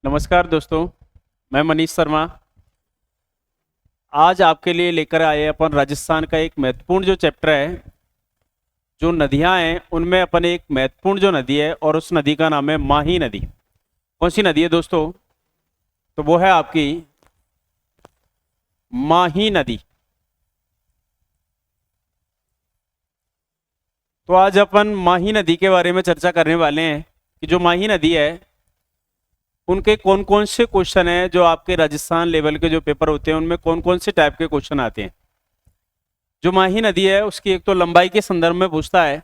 नमस्कार दोस्तों, मैं मनीष शर्मा। आज आपके लिए लेकर आए अपन राजस्थान का एक महत्वपूर्ण जो चैप्टर है, जो नदियां हैं उनमें अपन एक महत्वपूर्ण जो नदी है और उस नदी का नाम है माही नदी। कौन सी नदी है दोस्तों? तो वो है आपकी माही नदी। तो आज अपन माही नदी के बारे में चर्चा करने वाले हैं कि जो माही नदी है उनके कौन कौन से क्वेश्चन हैं, जो आपके राजस्थान लेवल के जो पेपर होते हैं उनमें कौन कौन से टाइप के क्वेश्चन आते हैं। जो माही नदी है उसकी एक तो लंबाई के संदर्भ में पूछता है,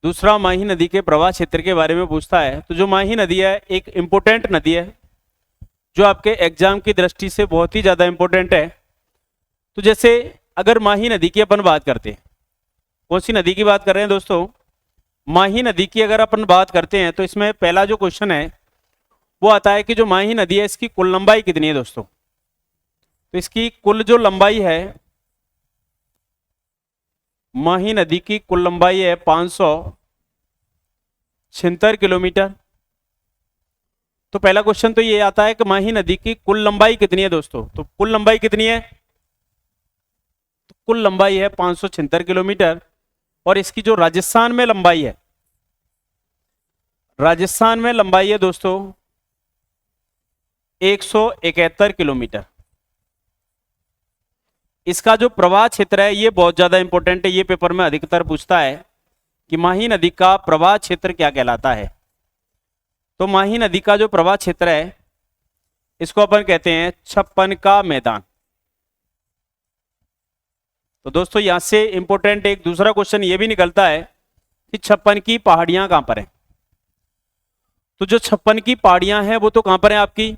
दूसरा माही नदी के प्रवाह क्षेत्र के बारे में पूछता है। तो जो माही नदी है एक इम्पोर्टेंट नदी है जो आपके एग्जाम की दृष्टि से बहुत ही ज़्यादा इम्पोर्टेंट है। तो जैसे अगर माही नदी की अपन बात करते हैं, कौन सी नदी की बात कर रहे हैं दोस्तों? माही नदी की अगर अपन बात करते हैं तो इसमें पहला जो क्वेश्चन है वो आता है कि जो माही नदी है इसकी कुल लंबाई कितनी है दोस्तों? तो इसकी कुल जो लंबाई है, माही नदी की कुल लंबाई है 576 किलोमीटर। तो पहला क्वेश्चन तो ये आता है कि माही नदी की कुल लंबाई कितनी है दोस्तों? तो कुल लंबाई कितनी है? तो कुल लंबाई है 576 किलोमीटर। और इसकी जो राजस्थान में लंबाई है, राजस्थान में लंबाई है दोस्तों 171 किलोमीटर। इसका जो प्रवाह क्षेत्र है ये बहुत ज्यादा इंपॉर्टेंट है, ये पेपर में अधिकतर पूछता है कि माही नदी का प्रवाह क्षेत्र क्या कहलाता है। तो माही नदी का जो प्रवाह क्षेत्र है इसको अपन कहते हैं छप्पन का मैदान। तो दोस्तों यहां से इंपॉर्टेंट एक दूसरा क्वेश्चन ये भी निकलता है कि छप्पन की पहाड़ियां कहां पर हैं? तो जो छप्पन की पहाड़ियां हैं वो तो कहां पर है? आपकी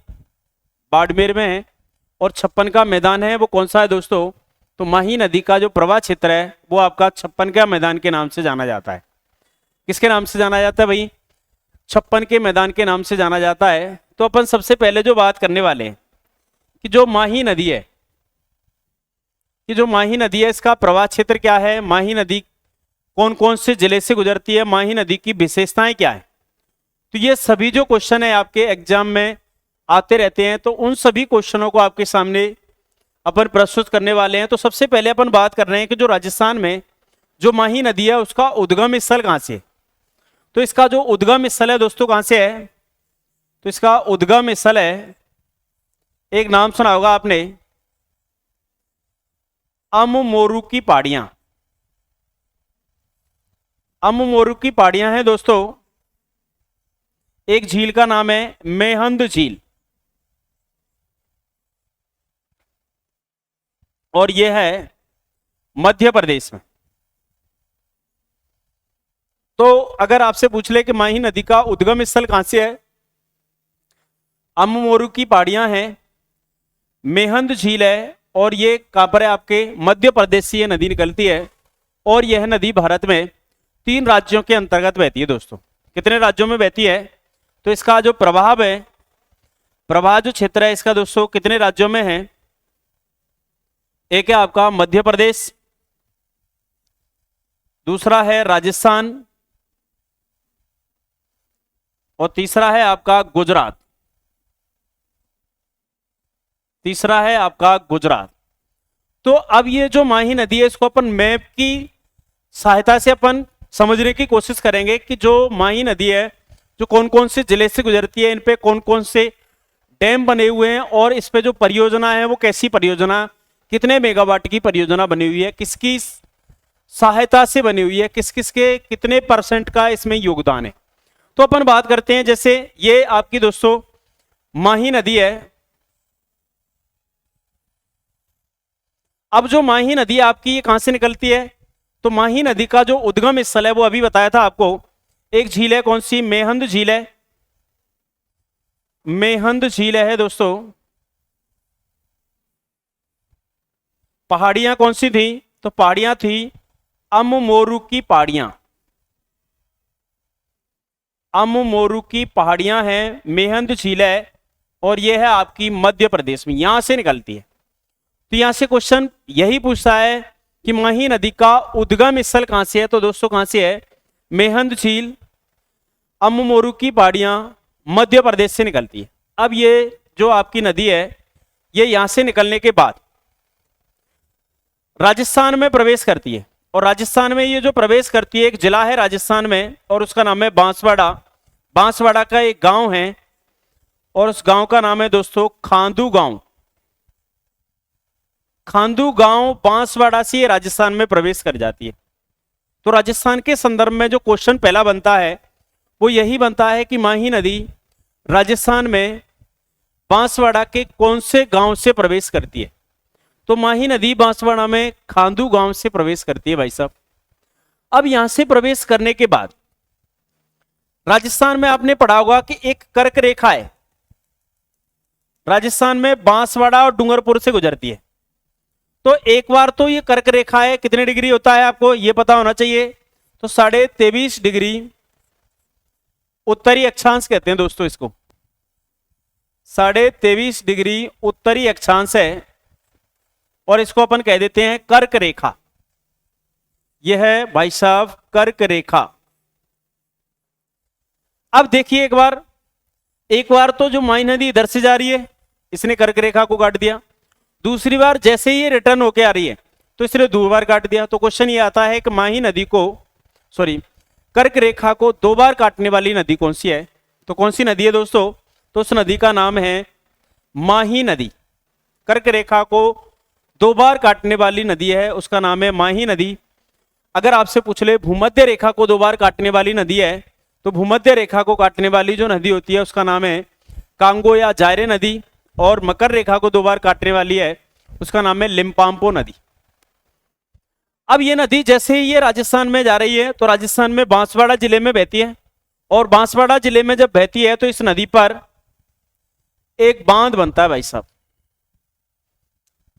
बाड़मेर में है। और छप्पन का मैदान है वो कौन सा है दोस्तों? तो माही नदी का जो प्रवाह क्षेत्र है वो आपका छप्पन का मैदान के नाम से जाना जाता है। किसके नाम से जाना जाता है भाई? छप्पन के मैदान के नाम से जाना जाता है। तो अपन सबसे पहले जो बात करने वाले हैं कि जो माही नदी है, कि जो माही नदी है इसका प्रवाह क्षेत्र क्या है, माही नदी कौन कौन से जिले से गुजरती है, माही नदी की विशेषताएं क्या है। तो ये सभी जो क्वेश्चन है आपके एग्जाम में आते रहते हैं, तो उन सभी क्वेश्चनों को आपके सामने अपन प्रस्तुत करने वाले हैं। तो सबसे पहले अपन बात कर रहे हैं कि जो राजस्थान में जो माही नदी है उसका उद्गम स्थल कहां से? तो इसका जो उद्गम स्थल है दोस्तों कहां से है? तो इसका उद्गम स्थल है, एक नाम सुना होगा आपने, अममोरू की पहाड़ियां। अममोरू की पहाड़ियां हैं दोस्तों। एक झील का नाम है मेहंद झील, और यह है मध्य प्रदेश में। तो अगर आपसे पूछ ले कि माही नदी का उद्गम स्थल कहां से है, अममोरू की पहाड़ियां हैं, मेहंद झील है, और ये कहां पर है? आपके मध्य प्रदेश से ये नदी निकलती है। और यह नदी भारत में 3 राज्यों के अंतर्गत बहती है दोस्तों। कितने राज्यों में बहती है? तो इसका जो प्रभाव है, प्रवाह जो क्षेत्र है इसका दोस्तों कितने राज्यों में है? एक है आपका मध्य प्रदेश, दूसरा है राजस्थान, और तीसरा है आपका गुजरात। तीसरा है आपका गुजरात। तो अब ये जो माही नदी है इसको अपन मैप की सहायता से अपन समझने की कोशिश करेंगे कि जो माही नदी है जो कौन कौन से जिले से गुजरती है, इन पे कौन कौन से डैम बने हुए हैं, और इस पे जो परियोजना है वो कैसी परियोजना, कितने मेगावाट की परियोजना बनी हुई है, किसकी सहायता से बनी हुई है, किस किस के कितने % का इसमें योगदान है। तो अपन बात करते हैं, जैसे ये आपकी दोस्तों माही नदी है। अब जो माही नदी आपकी ये कहां से निकलती है? तो माही नदी का जो उद्गम स्थल है वो अभी बताया था आपको, एक झील है, कौन सी? मेहंद झील है। मेहंद झील है दोस्तों। पहाड़ियां कौन सी थी? तो पहाड़ियां थी अममोरू की पहाड़ियां। अममोरू की पहाड़ियां हैं, मेहंद झील है, और यह है आपकी मध्य प्रदेश में, यहां से निकलती है। तो यहां से क्वेश्चन यही पूछता है कि माही नदी का उद्गम स्थल कहां से है? तो दोस्तों कहां से है? मेहंद झील, अममोरू की पहाड़ियां, मध्य प्रदेश से निकलती है। अब ये जो आपकी नदी है ये यहां से निकलने के बाद राजस्थान में प्रवेश करती है, और राजस्थान में ये जो प्रवेश करती है, एक जिला है राजस्थान में और उसका नाम है बांसवाड़ा। बांसवाड़ा का एक गांव है और उस गांव का नाम है दोस्तों खांदू गांव। खांदू गांव बांसवाड़ा से ये राजस्थान में प्रवेश कर जाती है। तो राजस्थान के संदर्भ में जो क्वेश्चन पहला बनता है वो यही बनता है कि माही नदी राजस्थान में बांसवाड़ा के कौन से गांव से प्रवेश करती है। तो माही नदी बांसवाड़ा में खांदू गांव से प्रवेश करती है भाई साहब। अब यहां से प्रवेश करने के बाद राजस्थान में आपने पढ़ा होगा कि एक कर्क रेखा है, राजस्थान में बांसवाड़ा और डूंगरपुर से गुजरती है। तो एक बार तो ये कर्क रेखा है, कितने डिग्री होता है आपको ये पता होना चाहिए। तो 23.5 डिग्री उत्तरी अक्षांश कहते हैं दोस्तों इसको, 23.5 डिग्री उत्तरी अक्षांश है और इसको अपन कह देते हैं कर्क रेखा। यह है भाई साहब कर्क रेखा। अब देखिए एक बार तो जो माही नदी इधर से जा रही है इसने कर्क रेखा को काट दिया, दूसरी बार जैसे ही ये रिटर्न होके आ रही है तो इसने दो बार काट दिया। तो क्वेश्चन ये आता है कि माही नदी को कर्क रेखा को दो बार काटने वाली नदी कौन सी है। तो कौन सी नदी है दोस्तों, तो उस नदी का नाम है माही नदी। कर्क रेखा को दो बार काटने वाली नदी है उसका नाम है माही नदी। अगर आपसे पूछ ले भूमध्य रेखा को दो बार काटने वाली नदी है तो भूमध्य रेखा को काटने वाली जो नदी होती है उसका नाम है कांगो या जायरे नदी, और मकर रेखा को दो बार काटने वाली है उसका नाम है लिम्पाम्पो नदी। अब ये नदी जैसे ही ये राजस्थान में जा रही है तो राजस्थान में बांसवाड़ा जिले में बहती है, और बांसवाड़ा जिले में जब बहती है तो इस नदी पर एक बांध बनता है भाई साहब।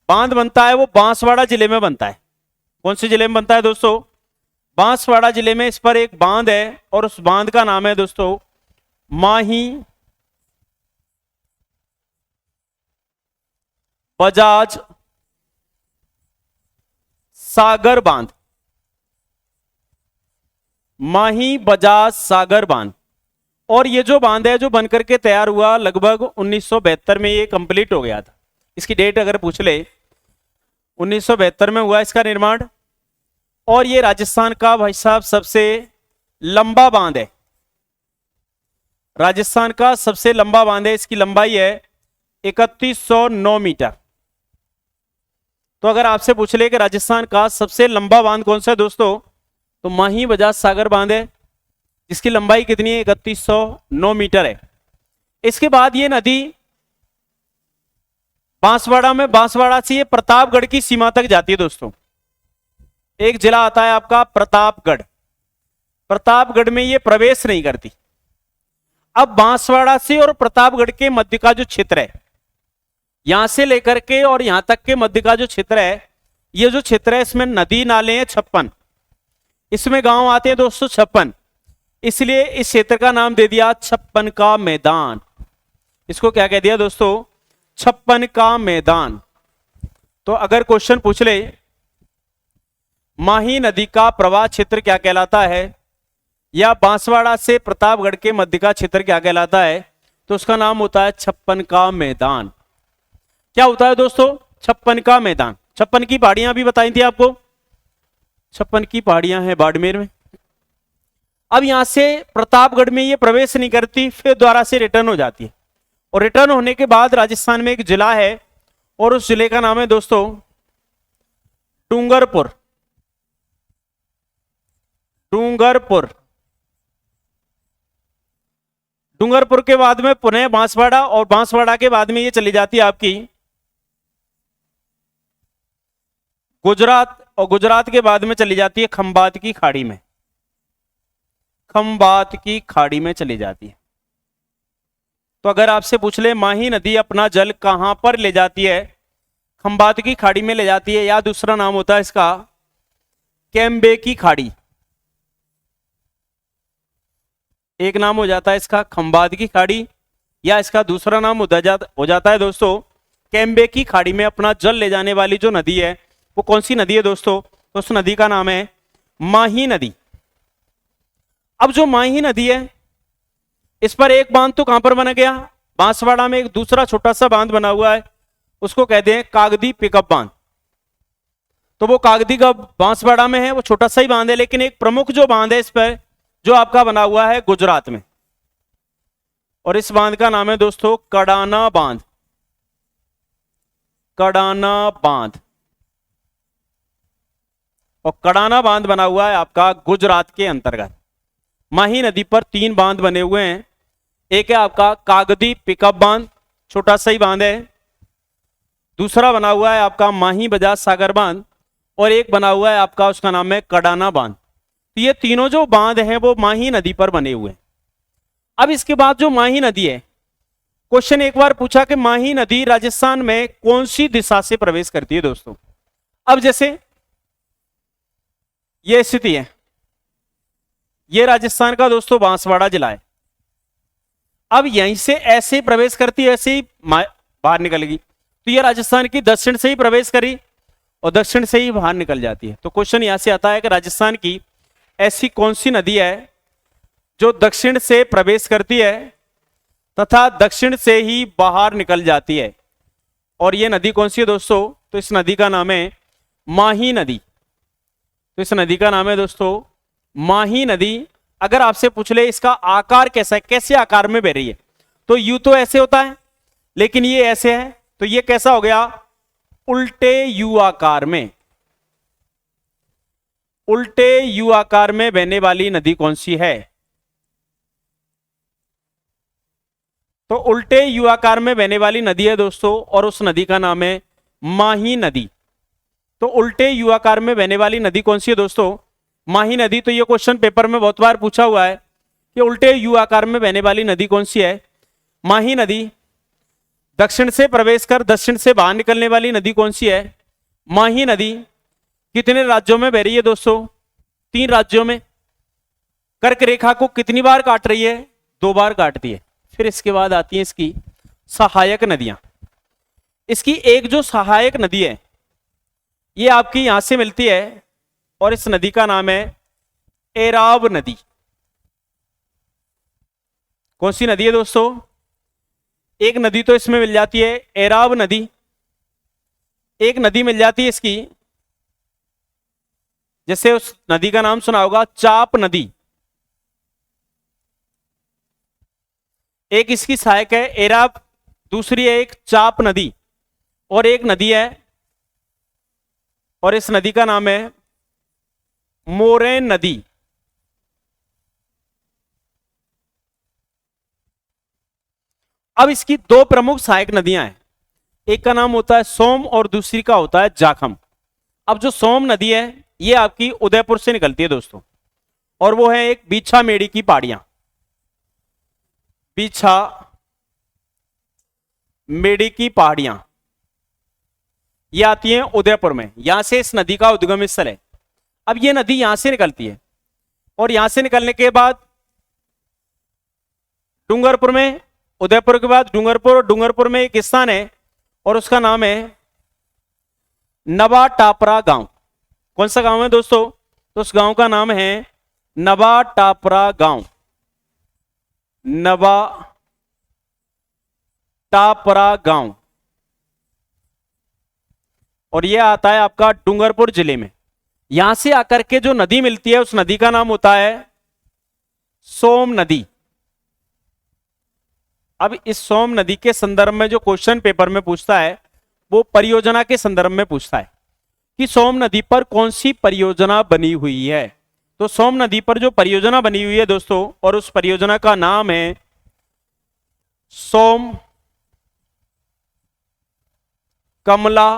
बांध बनता है वो बांसवाड़ा जिले में बनता है। कौन से जिले में बनता है दोस्तों, बांसवाड़ा जिले में इस पर एक बांध है और उस बांध का नाम है दोस्तों माही बजाज सागर बांध। माही बजाज सागर बांध। और ये जो बांध है जो बनकर के तैयार हुआ लगभग 1972 में ये कंप्लीट हो गया था। इसकी डेट अगर पूछ ले 1972 में हुआ इसका निर्माण, और ये राजस्थान का भाई साहब सबसे लंबा बांध है। राजस्थान का सबसे लंबा बांध है, इसकी लंबाई है 3109 मीटर। तो अगर आपसे पूछ ले कि राजस्थान का सबसे लंबा बांध कौन सा है दोस्तों, तो माही बजाज सागर बांध है जिसकी लंबाई कितनी है 3109 मीटर है। इसके बाद ये नदी बांसवाड़ा से ये प्रतापगढ़ की सीमा तक जाती है दोस्तों। एक जिला आता है आपका प्रतापगढ़, प्रतापगढ़ में ये प्रवेश नहीं करती। अब बांसवाड़ा से और प्रतापगढ़ के मध्य का जो क्षेत्र है, यहां से लेकर के और यहां तक के मध्य का जो क्षेत्र है, ये जो क्षेत्र है इसमें नदी नाले हैं 56, इसमें गांव आते हैं दोस्तों 56, इसलिए इस क्षेत्र का नाम दे दिया 56 का मैदान। इसको क्या कह दिया दोस्तों, 56 का मैदान। तो अगर क्वेश्चन पूछ ले माही नदी का प्रवाह क्षेत्र क्या कहलाता है, या बांसवाड़ा से प्रतापगढ़ के मध्य का क्षेत्र क्या कहलाता है, तो उसका नाम होता है 56 का मैदान। क्या होता है दोस्तों, 56 का मैदान। 56 की पहाड़ियां भी बताई थी आपको, 56 की पहाड़ियां हैं बाड़मेर में। अब यहां से प्रतापगढ़ में ये प्रवेश नहीं करती, फिर द्वारा से रिटर्न हो जाती है, और रिटर्न होने के बाद राजस्थान में एक जिला है और उस जिले का नाम है दोस्तों डूंगरपुर। डूंगरपुर डूंगरपुर के बाद में पुनः बांसवाड़ा, और बांसवाड़ा के बाद में ये चली जाती है आपकी गुजरात, और गुजरात के बाद में चली जाती है खंबात की खाड़ी में। खंबात की खाड़ी में चली जाती है। तो अगर आपसे पूछ ले माही नदी अपना जल कहां पर ले जाती है, खंबात की खाड़ी में ले जाती है, या दूसरा नाम होता है इसका कैम्बे की खाड़ी। एक नाम हो जाता है इसका खंबात की खाड़ी, या इसका दूसरा नाम हो जाता है दोस्तों कैम्बे की खाड़ी में अपना जल ले जाने वाली जो नदी है वो कौन सी नदी है दोस्तों, तो उस नदी का नाम है माही नदी। अब जो माही नदी है इस पर एक बांध तो कहां पर बना गया, बांसवाड़ा में एक दूसरा छोटा सा बांध बना हुआ है, उसको कहते हैं कागदी पिकअप बांध। तो वो कागदी का बांसवाड़ा में है, वो छोटा सा ही बांध है, लेकिन एक प्रमुख जो बांध है इस पर जो आपका बना हुआ है गुजरात में, और इस बांध का नाम है दोस्तों कडाना बांध। कडाना बांध, और कडाना बांध बना हुआ है आपका गुजरात के अंतर्गत। माही नदी पर 3 बांध बने हुए हैं। एक है आपका कागदी पिकअप बांध, छोटा सा ही बांध है। दूसरा बना हुआ है आपका माही बजाज सागर बांध, और एक बना हुआ है आपका, उसका नाम है कडाना बांध। तो ये तीनों जो बांध हैं वो माही नदी पर बने हुए हैं। अब इसके बाद जो माही नदी है, क्वेश्चन एक बार पूछा कि माही नदी राजस्थान में कौन सी दिशा से प्रवेश करती है दोस्तों। अब जैसे ये स्थिति है, ये राजस्थान का दोस्तों बांसवाड़ा जिला है। अब यहीं से ऐसे प्रवेश करती है, ऐसे ही बाहर निकलेगी। तो ये राजस्थान की दक्षिण से ही प्रवेश करी और दक्षिण से ही बाहर निकल जाती है। तो क्वेश्चन यहां से आता है कि राजस्थान की ऐसी कौन सी नदी है जो दक्षिण से प्रवेश करती है तथा दक्षिण से ही बाहर निकल जाती है, और ये नदी कौन सी है दोस्तों। तो इस नदी का नाम है माही नदी। तो इस नदी का नाम है दोस्तों माही नदी। अगर आपसे पूछ ले इसका आकार कैसा है, कैसे आकार में बह रही है, तो यूं तो ऐसे होता है, लेकिन ये ऐसे है। तो ये कैसा हो गया, उल्टे यू आकार में। उल्टे यू आकार में बहने वाली नदी कौन सी है। तो उल्टे यू आकार में बहने वाली नदी है दोस्तों, और उस नदी का नाम है माही नदी। तो उल्टे यू आकार में बहने वाली नदी कौन सी है दोस्तों, माही नदी। तो ये क्वेश्चन पेपर में बहुत बार पूछा हुआ है कि उल्टे यू आकार में बहने वाली नदी कौन सी है, माही नदी। दक्षिण से प्रवेश कर दक्षिण से बाहर निकलने वाली नदी कौन सी है, माही नदी। कितने राज्यों में बह रही है दोस्तों, 3 राज्यों में। कर्क रेखा को कितनी बार काट रही है, 2 बार काटती है। फिर इसके बाद आती है इसकी सहायक नदियां। इसकी एक जो सहायक नदी है ये आपकी यहां से मिलती है, और इस नदी का नाम है एराब नदी। कौन सी नदी है दोस्तों, एक नदी तो इसमें मिल जाती है एराब नदी। एक नदी मिल जाती है इसकी, जैसे उस नदी का नाम सुना होगा चाप नदी। एक इसकी सहायक है एराब, दूसरी है एक चाप नदी, और एक नदी है, और इस नदी का नाम है मोरेन नदी। अब इसकी 2 प्रमुख सहायक नदियां हैं, एक का नाम होता है सोम और दूसरी का होता है जाखम। अब जो सोम नदी है ये आपकी उदयपुर से निकलती है दोस्तों, और वो है एक बीछा मेड़ी की पहाड़ियां। बीछा मेड़ी की पहाड़ियां ये आती हैं उदयपुर में, यहां से इस नदी का उद्गम स्थल है। अब ये नदी यहां से निकलती है, और यहां से निकलने के बाद डूंगरपुर में, उदयपुर के बाद डूंगरपुर, और डूंगरपुर में एक स्थान है और उसका नाम है नवा टापरा गांव। कौन सा गांव है दोस्तों, तो उस गांव का नाम है नवा टापरा गांव। नवा टापरा गांव, और यह आता है आपका डूंगरपुर जिले में। यहां से आकर के जो नदी मिलती है उस नदी का नाम होता है सोम नदी। अब इस सोम नदी के संदर्भ में जो क्वेश्चन पेपर में पूछता है वो परियोजना के संदर्भ में पूछता है कि सोम नदी पर कौन सी परियोजना बनी हुई है। तो सोम नदी पर जो परियोजना बनी हुई है दोस्तों, और उस परियोजना का नाम है सोम कमला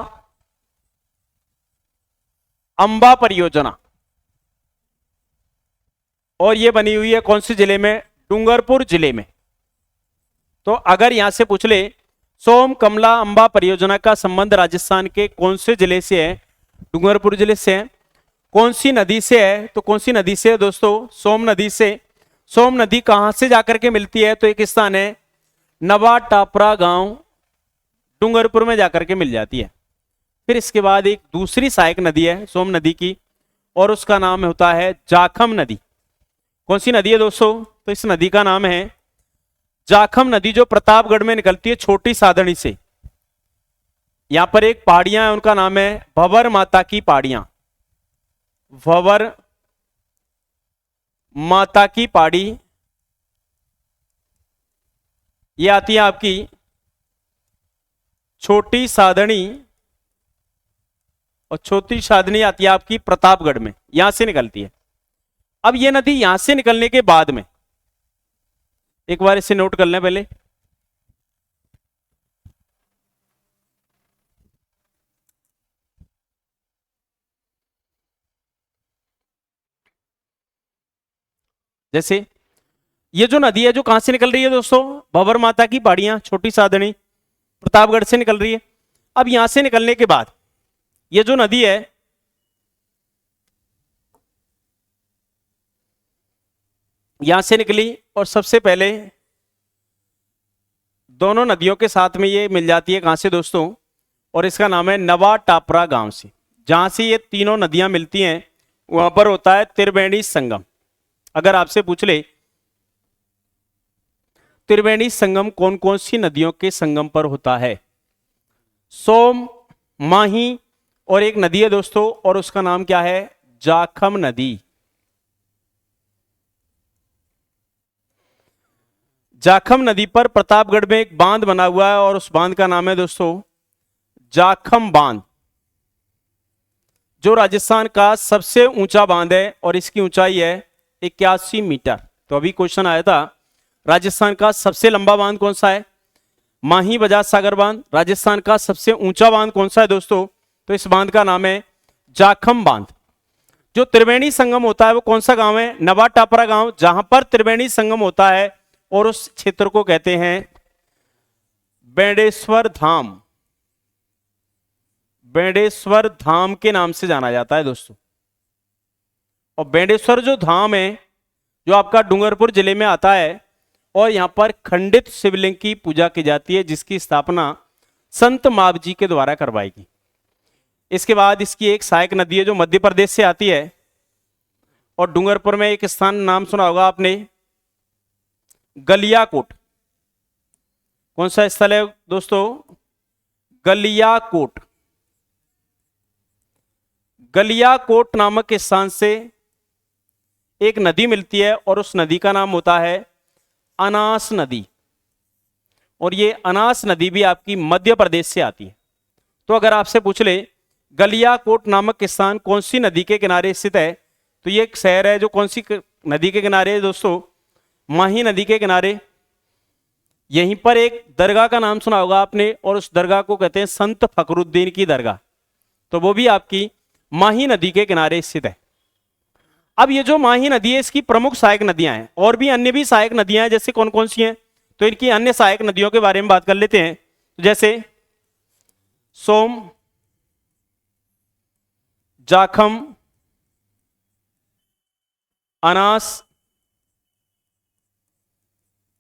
अंबा परियोजना, और यह बनी हुई है कौन से जिले में, डूंगरपुर जिले में। तो अगर यहां से पूछ ले सोम कमला अंबा परियोजना का संबंध राजस्थान के कौन से जिले से है, डूंगरपुर जिले से है। कौन सी नदी से है, तो कौन सी नदी से है दोस्तों, सोम नदी से। सोम नदी कहां से जाकर के मिलती है, तो एक स्थान है नवा टापरा गांव, डूंगरपुर में जाकर के मिल जाती है। फिर इसके बाद एक दूसरी सहायक नदी है सोम नदी की, और उसका नाम होता है जाखम नदी। कौन सी नदी है दोस्तों, तो इस नदी का नाम है जाखम नदी जो प्रतापगढ़ में निकलती है छोटी सादड़ी से, यहां पर एक पहाड़ियां है, उनका नाम है भंवर माता की पहाड़ियां। भंवर माता की पहाड़ी ये आती है आपकी छोटी सादड़ी, और छोटी सादड़ी आती है आपकी प्रतापगढ़ में, यहां से निकलती है। अब ये नदी यहां से निकलने के बाद में, एक बार इसे नोट कर लें पहले, जैसे ये जो नदी है जो कहां से निकल रही है दोस्तों, भंवर माता की पहाड़ियां छोटी सादड़ी प्रतापगढ़ से निकल रही है। अब यहां से निकलने के बाद ये जो नदी है यहां से निकली, और सबसे पहले दोनों नदियों के साथ में ये मिल जाती है कहां से दोस्तों, और इसका नाम है नवा टापरा गांव से। जहां से ये तीनों नदियां मिलती हैं वहां पर होता है त्रिवेणी संगम। अगर आपसे पूछ ले त्रिवेणी संगम कौन कौन सी नदियों के संगम पर होता है, सोम, माही और एक नदी है दोस्तों, और उसका नाम क्या है, जाखम नदी। जाखम नदी पर प्रतापगढ़ में एक बांध बना हुआ है, और उस बांध का नाम है दोस्तों जाखम बांध, जो राजस्थान का सबसे ऊंचा बांध है, और इसकी ऊंचाई है 81 मीटर। तो अभी क्वेश्चन आया था राजस्थान का सबसे लंबा बांध कौन सा है, माही बजाज सागर बांध। राजस्थान का सबसे ऊंचा बांध कौन सा है दोस्तों, तो इस बांध का नाम है जाखम बांध। जो त्रिवेणी संगम होता है वो कौन सा गांव है, नवा टापरा गांव, जहां पर त्रिवेणी संगम होता है, और उस क्षेत्र को कहते हैं बेंडेश्वर धाम। बेंडेश्वर धाम के नाम से जाना जाता है दोस्तों। और बेंडेश्वर जो धाम है जो आपका डूंगरपुर जिले में आता है, और यहां पर खंडित शिवलिंग की पूजा की जाती है, जिसकी स्थापना संत माव जी के द्वारा करवाई गई। इसके बाद इसकी एक सहायक नदी है जो मध्य प्रदेश से आती है, और डूंगरपुर में एक स्थान नाम सुना होगा आपने, गलियाकोट। कौन सा स्थल है दोस्तों, गलियाकोट। गलियाकोट नामक स्थान से एक नदी मिलती है, और उस नदी का नाम होता है अनास नदी, और ये अनास नदी भी आपकी मध्य प्रदेश से आती है। तो अगर आपसे पूछ ले गलियाकोट नामक स्थान कौन सी नदी के किनारे स्थित है, तो ये एक शहर है जो कौन सी नदी के किनारे है दोस्तों, माही नदी के किनारे। यहीं पर एक दरगाह का नाम सुना होगा आपने, और उस दरगाह को कहते हैं संत फखरुद्दीन की दरगाह, तो वो भी आपकी माही नदी के किनारे स्थित है। अब ये जो माही नदी है इसकी प्रमुख सहायक नदियां हैं, और भी अन्य भी सहायक नदियां हैं, जैसे कौन कौन सी हैं, तो इनकी अन्य सहायक नदियों के बारे में बात कर लेते हैं। जैसे सोम, जाखम, अनास,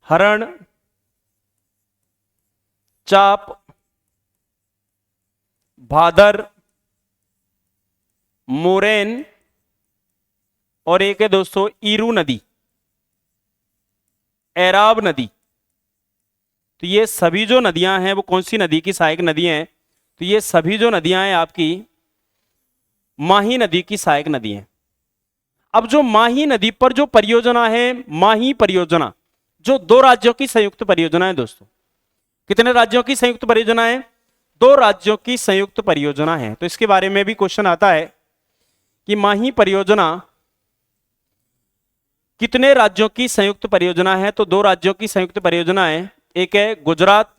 हरण, चाप, भादर, मोरेन, और एक है दोस्तों ईरू नदी, एराब नदी। तो ये सभी जो नदियां हैं वो कौन सी नदी की सहायक नदी हैं, तो ये सभी जो नदियां हैं आपकी माही नदी की सहायक नदी हैं। अब जो माही नदी पर जो परियोजना है, माही परियोजना, जो 2 राज्यों की संयुक्त परियोजना है दोस्तों। कितने राज्यों की संयुक्त परियोजना है, 2 राज्यों की संयुक्त परियोजना है। तो इसके बारे में भी क्वेश्चन आता है कि माही परियोजना कितने राज्यों की संयुक्त परियोजना है, तो 2 राज्यों की संयुक्त परियोजना है, एक है गुजरात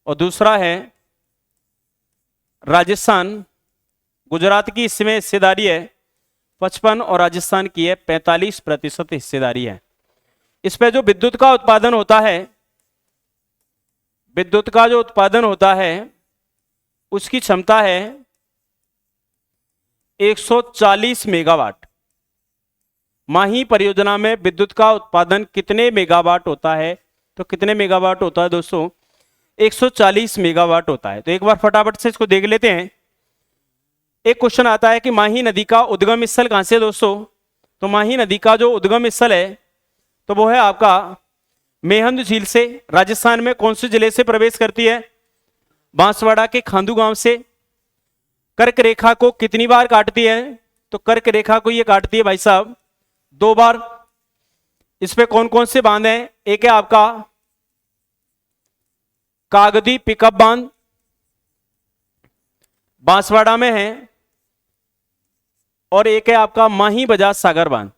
और दूसरा है राजस्थान। गुजरात की इसमें हिस्सेदारी है 55 और राजस्थान की है 45% हिस्सेदारी है। इस पे जो विद्युत का उत्पादन होता है, विद्युत का जो उत्पादन होता है उसकी क्षमता है 140 मेगावाट। माही परियोजना में विद्युत का उत्पादन कितने मेगावाट होता है, तो कितने मेगावाट होता है दोस्तों, 140 मेगावाट होता है। तो एक बार फटाफट से इसको देख लेते हैं। एक क्वेश्चन आता है कि माही नदी का उद्गम स्थल कहां से है दोस्तों, तो माही नदी का जो उद्गम स्थल है तो वो है आपका मेहंद झील से राजस्थान में कौन से जिले से प्रवेश करती है? बांसवाड़ा के खांदू गांव से। कर्क रेखा को कितनी बार काटती है? तो कर्क रेखा को ये काटती है भाई साहब 2 बार। इस पे कौन कौन से बांध हैं? एक है आपका कागदी पिकअप बांध, बांसवाड़ा में है, और एक है आपका माही बजाज सागर बांध।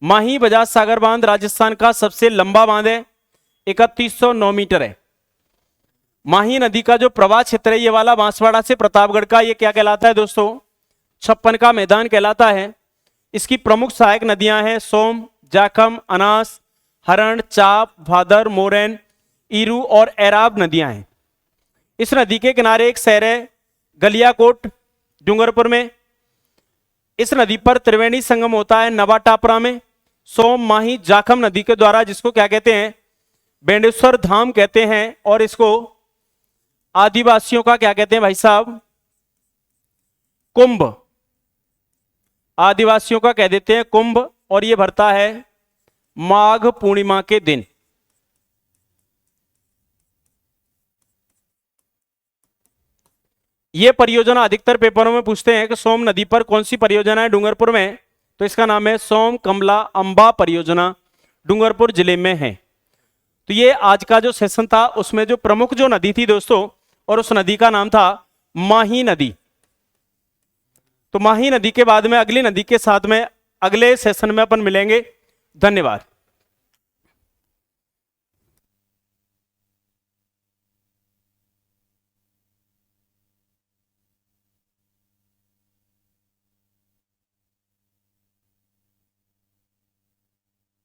माही बजाज सागर बांध राजस्थान का सबसे लंबा बांध है, 3109 मीटर है। माही नदी का जो प्रवाह क्षेत्र है ये वाला बांसवाड़ा से प्रतापगढ़ का, ये क्या कहलाता है दोस्तों? 56 का मैदान कहलाता है। इसकी प्रमुख सहायक नदियां हैं सोम, जाखम, अनास, हरण, चाप, भादर, मोरैन, ईरू और एराब नदियां हैं। इस नदी के किनारे एक शहर है गलियाकोट डूंगरपुर में। इस नदी पर त्रिवेणी संगम होता है नवा टापरा में, सोम, माही, जाखम नदी के द्वारा, जिसको क्या कहते हैं? बेंडेश्वर धाम कहते हैं। और इसको आदिवासियों का क्या कहते हैं भाई साहब? कुंभ। आदिवासियों का कह देते हैं कुंभ। और यह भरता है माघ पूर्णिमा के दिन। यह परियोजना अधिकतर पेपरों में पूछते हैं कि सोम नदी पर कौन सी परियोजना है डूंगरपुर में, तो इसका नाम है सोम कमला अंबा परियोजना, डूंगरपुर जिले में है। तो ये आज का जो सेशन था उसमें जो प्रमुख जो नदी थी दोस्तों, और उस नदी का नाम था माही नदी। तो माही नदी के बाद में अगली नदी के साथ में अगले सेशन में अपन मिलेंगे। धन्यवाद।